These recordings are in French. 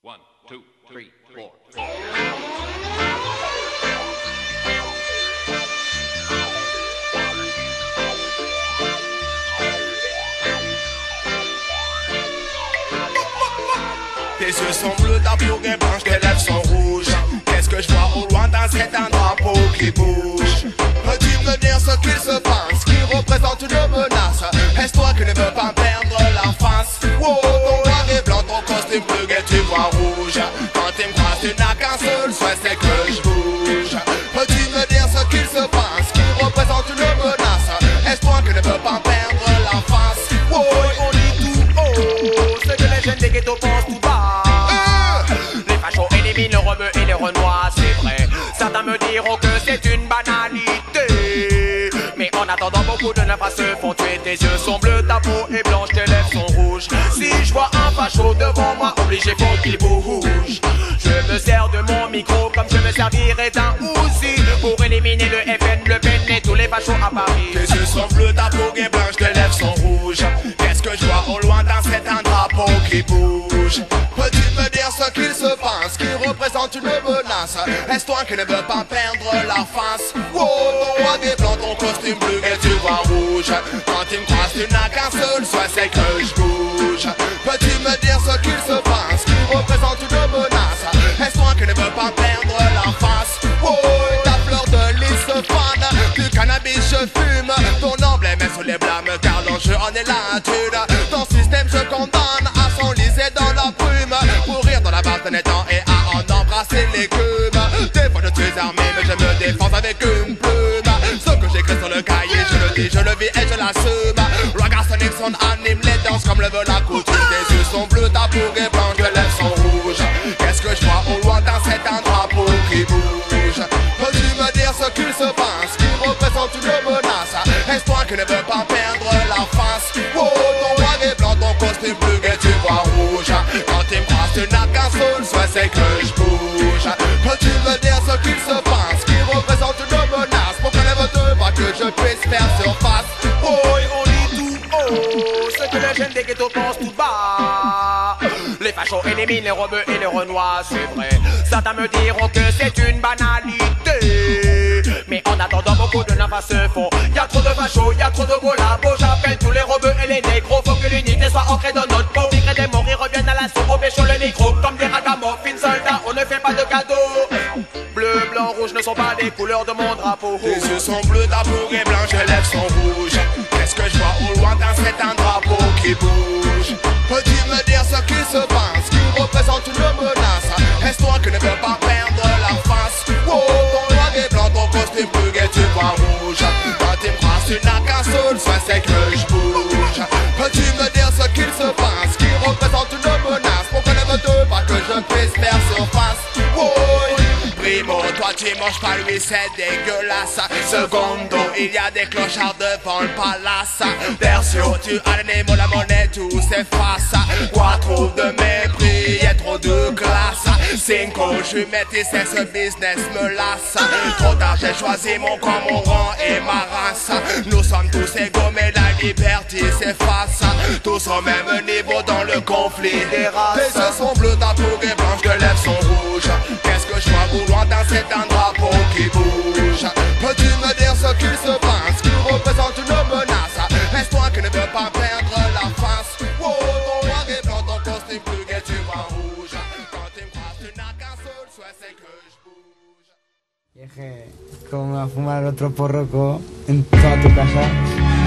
1, 2, 3, 4. Tes yeux sont bleus, ta peau est blanche, tes lèvres sont rouges. Qu'est-ce que je vois au loin dans cet un drapeau qui bouge? Peux-tu me dire ce qu'il se passe, qui représente une menace? Est-ce toi qui ne veux pas perdre la face? Wow, ton noir et blanc, ton costume bleu et tu vois rouge. Quand tu me croises, tu n'as qu'un seul souhait, c'est que je bouge. Peux-tu me dire ce qu'il se passe, qui représente une menace? Est-ce toi qui ne veux pas perdre la face? Wow, on dit tout haut, c'est que les jeunes des ghettos pensent tout bas. Les fachos éliminent le rebeu et les renois, c'est vrai. Certains me diront que c'est une banalité, mais en attendant beaucoup de navras se font tuer. Tes yeux sont bleus, ta peau est blanche, tes lèvres sont rouges. Si je vois un facho devant moi, obligé faut qu'il bouge. Je me sers de mon micro comme je me servirais d'un Uzi pour éliminer le FN, le PN et tous les fachos à Paris. Tes yeux sont bleus, ta peau est blanche, tes lèvres sont rouges. Qu'est-ce que je vois au loin dans cet un drapeau qui bouge? Peux-tu me dire ce qu'il se passe, qui représente une menace? Est-ce toi qui ne veux pas perdre la face? Wow, ton noir et blanc, ton costume bleu et tu vois rouge. Quand tu me croises, tu n'as qu'un seul souhait, c'est que je bouge. Peux-tu me dire ce qu'il se passe, qui représente une menace? Est-ce toi qui ne veux pas perdre la face? Wow, ta fleur de lys se fane, du cannabis je fume. Ton emblème est sous les blâmes, car l'enjeu en est la thune. Ton système je condamne à s'enliser dans la brume, pour rire dans la barre d'un étang et à en embrasser l'écume. Des fois je suis armé, mais je me défends avec une plume. Ce que j'écris sur le cahier, je le dis, je le vis et je l'assume. Regarde Nixon anime les danses comme le veut la coutume. Tes yeux sont bleus, ta peau est blanche, tes lèvres sont rouges. Qu'est-ce que je vois au loin dans cet un drapeau qui bouge? Peux-tu me dire ce qu'il se passe, qui représente une menace? Est-ce toi qui ne veux pas perdre la face? Oh, ton noir et blanc, ton costume bleu et tu vois rouge. Quand tu me croises, tu n'as qu'un seul souhait, c'est que je bouge. Peux-tu me dire ce qu'il se passe, qui représente une menace? Pour que lève-toi pas que je puisse faire surface. Oh, on dit tout haut, ce que les jeunes des ghettos pensent tout bas. Les fachos éliminent les rebeux et les renois, c'est vrai. Certains me diront que c'est une banalité, mais en attendant beaucoup de navras se font. Y'a trop de fachos, y'a trop de collabos. J'appelle tous les rebeux et les négros. Faut que l'unité soit ancrée dans notre peau. Migrés des morts, ils reviennent à l'assaut. Au pécho le micro, comme des ragamuffins soldats. On ne fait pas de cadeaux. Bleu, blanc, rouge ne sont pas les couleurs de mon drapeau. Tes yeux sont bleus, ta peau est blanche, tes lèvres sont rouges. Qu'est-ce que je vois au loin dans cet un drapeau qui bouge? Peux-tu me dire ce qu'il se passe, qui représente une menace? Est-ce toi qui ne veux pas perdre la face? Wow, ton noir et blanc, ton costume bleu et tu vois rouge. Quand tu me croises, tu n'as qu'un seul souhait, c'est que je bouge. Peux-tu me dire ce qu'il se passe, qui représente une menace? Pour que ne me deux pas que je puisse faire surface. Wow, Primo, toi tu manges pas lui, c'est dégueulasse. Secondo, il y a des clochards devant le palace. Tertio, tu as le Nemo, la monnaie, tout s'efface. Quattro de mépris, y'a trop de classe. Cinco, je suis métis et ce business me lasse. Trop tard, j'ai choisi mon camp, mon rang et ma race. Nous sommes tous égaux, mais la liberté s'efface. Tous au même niveau dans le conflit des races. Tes yeux sont bleus, ta peau est blanche, tes lèvres sont rouges. Qu'est-ce que je vois au loin dans cet un drapeau qui bouge? Peux-tu me dire ce qu'il se passe, qui représente une menace? Est-ce toi qui ne veux pas perdre la face? Wow, ton noir et blanc, ton costume bleu et tu vois rouge. Quand tu me croises, tu n'as qu'un seul souhait, c'est que je bouge. Vieje, como me va a fumar otro porroco en toda tu casa.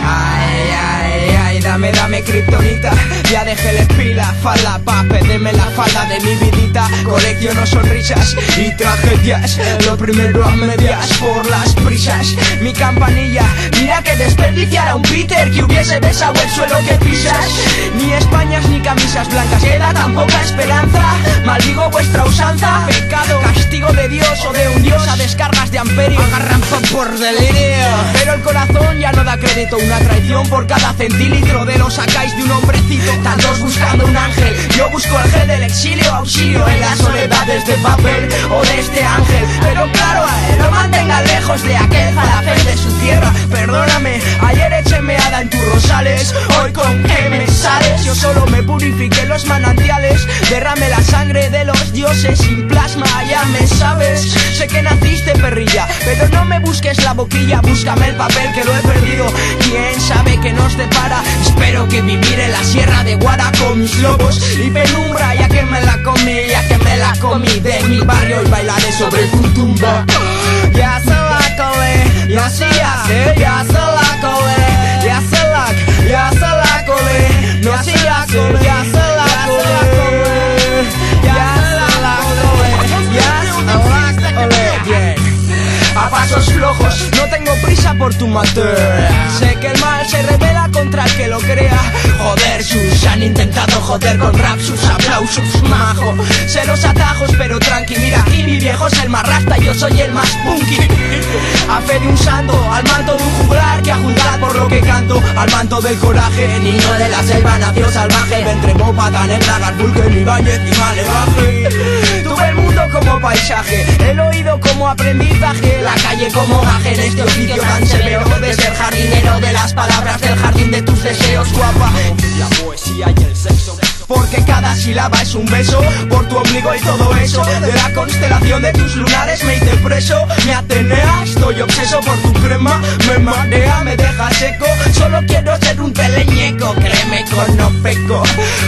Ay, ay, ay, dame kriptonita. Ya dejé la pila, falda, pape, deme la falda de mi vidita. Colecciono sonrisas y tragedias. Lo primero a medias por las prisas. Mi campanilla, mira que desperdiciara un Peter que hubiese besado el suelo que pisas. Ni Españas ni camisas blancas, queda tan poca esperanza. Maldigo vuestra usanza, pecado, castigo de Dios o de un dios a descargas de amperio. Agarran por delirio, pero el corazón ya no da crédito. Una traición por cada centilitro de lo sacáis de un hombrecito. Tantos buscando un ángel, yo busco el gel del exilio, auxilio en las soledades de papel o de este ángel. Pero claro, a él lo mantengo tenga lejos de aquel falafel de su tierra. Perdóname, ayer eché meada en tus rosales, hoy con qué me sales. Yo solo me purifiqué los manantiales, derrame la sangre de los dioses sin plasma, ya me sabes. Sé que naciste perrilla, pero no me busques la boquilla, búscame el papel que lo he perdido. Quién sabe qué nos depara. Espero que vivir en la sierra de Guara con mis lobos y penumbra, ya que me la comí, ya que me la comí de mi barrio y bailaré sobre tu tumba. Ya se la colé, ya sí, ya sé, ya se la colé, ya se la colé, no sí, ya sé, ya se la colé, ya se la colé, ya se la colé, bien. A pasos flojos, no tengo prisa por tu mater. Sé que el mal se revela contra el que lo crea. Joder, sus han intentado joder con rap, sus aplausos, majo. Sé los atajos, pero tranqui, mira aquí mi viejo es el más rasta, yo soy el más punky. A fe de un santo, al manto de un juglar, que a juzgar por lo que canto, al manto del coraje. Niño de la selva nació salvaje, entre bópata negra, garbulque, mi valle y malevaje. Tuve el mundo como paisaje, el oído como aprendizaje, la calle como gaje en este oficio tan severo de ser jardinero de las palabras del jardín de tus deseos, guapa. La poesía y el sexo, porque cada sílaba es un beso, por tu ombligo y todo eso. De la constelación de tus lunares me hice preso, me atenea, estoy obseso por tu crema, me marea, me deja seco. Solo quiero ser un teleñeco, créeme con no peco,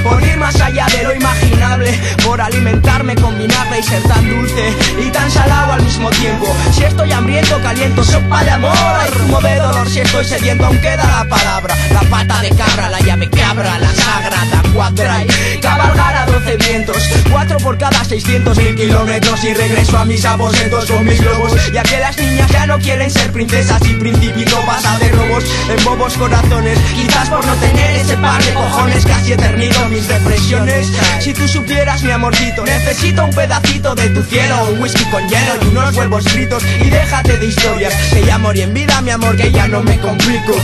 por ir más allá de lo imaginable, por alimentarme con vinagre y ser tan dulce y tan salado al mismo tiempo. Si estoy hambriento, caliento sopa de amor, hay zumo de dolor si estoy sediento, aún queda la palabra, la pata de cabra, la llave que abra la sagrada cuadra y cabalgar a 12 vientos, 4 por cada 600.000 kilómetros y regreso a mis aposentos con mis globos. Ya que las niñas ya no quieren ser princesas y principito pasa de robos en bobos corazones, quizás por no tener ese par de cojones casi he ternido mis depresiones. Si tú supieras mi amorcito, necesito un pedacito de tu cielo, un whisky con hielo y unos huevos fritos y déjate de historias, que ya morí en vida mi amor, que ya no me complico.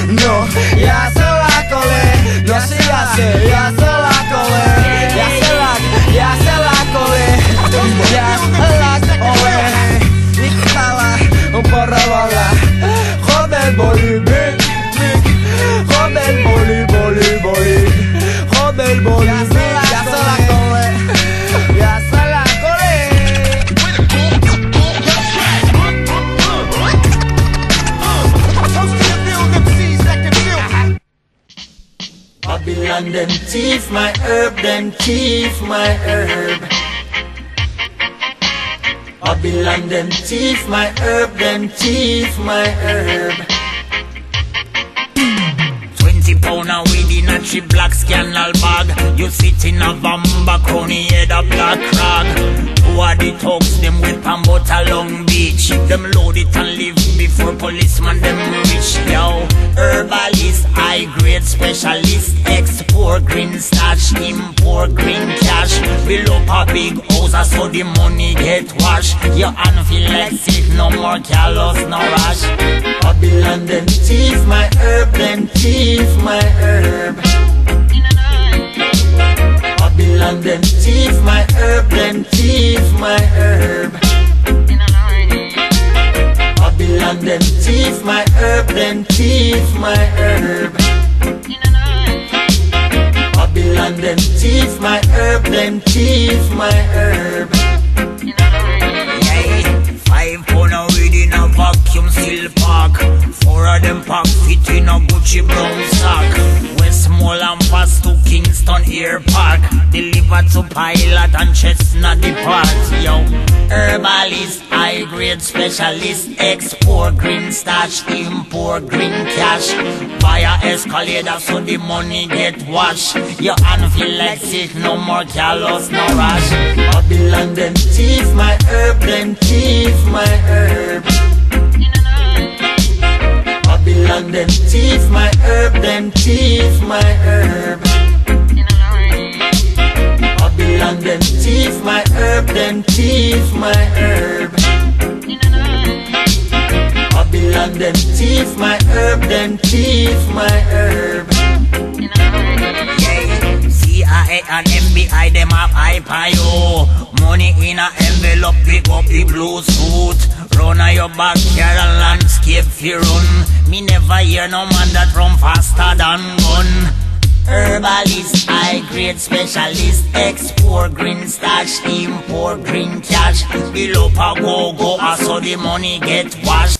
No, ya se la colé, no sé, ya sé, ya se la colé, ya se la colé, ya se la colé, y jala, un porro bola, joder boli, big, joder boli, boli, boli, joder boli, ya se la colé, ya se la colé. Babylon them thief my herb, them thief my herb. Babylon them thief my herb, them thief my herb. 20 pound of weed in a 3 black scandal bag. You sit in a bamba crony head a black rag. Who are the thugs, them with pan but a Long Beach. Them load it and leave before policeman them reach. Yo, herbalist, high grade specialist, export green stash, import green cash. Build up a big house so the money get washed. Your hand feel like sick, no more callous, no rush. Babylon them thief my herb, them thief my herb. Babylon them thief my herb, them thief my herb. Babylon them thief my herb, them thief my herb. Babylon them thief my herb, them thief my herb. Yeah, 5 pound of weed in a vacuum seal pack. 4 of them pack fit in a Gucci brown sack. Westmoreland pass to Kingston Air Park. Deliver to Pilot and Chestnut Depart. Yo, herbalist, high grade specialist, export green stash, import green cash. Buy a escalator so the money get washed. Your hand feel like sick, no more callous, no rush. Babylon them thief my herb, them thief my herb. Babylon them thief my herb, them thief my herb. Babylon them thief my herb, them thief my herb. Babylon them thief my herb, them thief my herb. Yeah, CIA and FBI them have hype yo. Money in a envelope, pick up the blue suit. Run a your backyard and landscape fi run. Me never hear no man that run faster than gun. Herbalist, high grade specialist, export green stash, import green cash. Bill up a go-go, so the money get washed.